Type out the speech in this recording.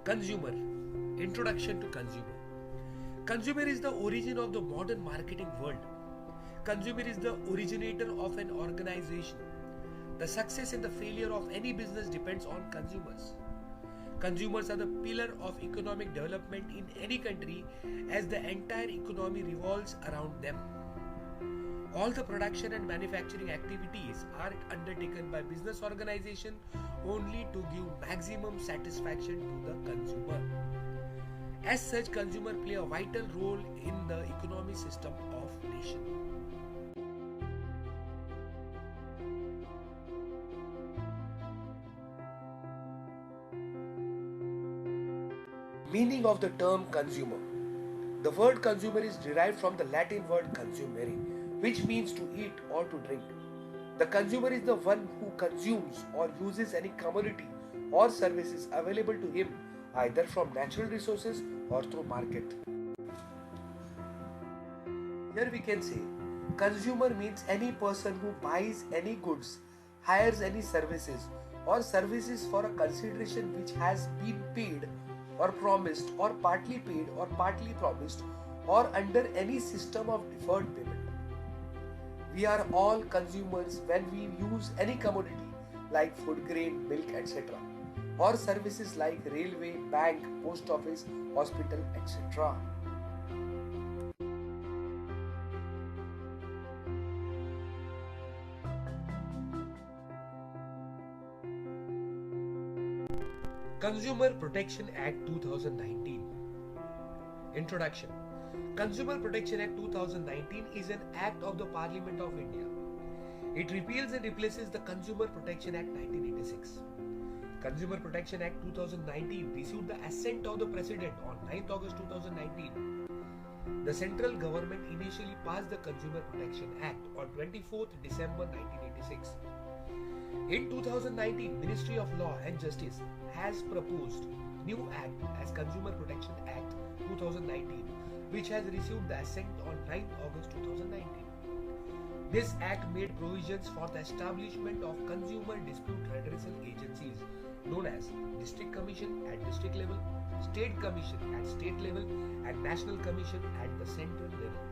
Consumer. Introduction to consumer. Consumer is the origin of the modern marketing world. Consumer is the originator of an organization. The success and the failure of any business depends on consumers. Consumers are the pillar of economic development in any country as the entire economy revolves around them. All the production and manufacturing activities are undertaken by business organization only to give maximum satisfaction to the consumer. As such, consumer play a vital role in the economic system of nation. Meaning of the term consumer. The word consumer is derived from the Latin word consumere, which means to eat or to drink. The consumer is the one who consumes or uses any commodity or services available to him either from natural resources or through market. Here we can say consumer means any person who buys any goods, hires any services or services for a consideration which has been paid or promised or partly paid or partly promised or under any system of deferred payment. We are all consumers when we use any commodity like food grain, milk, etc. or services like railway, bank, post office, hospital, etc. Consumer Protection Act 2019. Introduction. Consumer Protection Act 2019 is an act of the Parliament of India. It repeals and replaces the Consumer Protection Act 1986. Consumer Protection Act 2019 received the assent of the President on 9th August 2019. The central government initially passed the Consumer Protection Act on 24th December 1986. In 2019, Ministry of Law and Justice has proposed new act as Consumer Protection Act 2019, which has received the assent on 9th August 2019. This act made provisions for the establishment of consumer dispute redressal agencies known as District Commission at district level, State Commission at state level, and National Commission at the central level.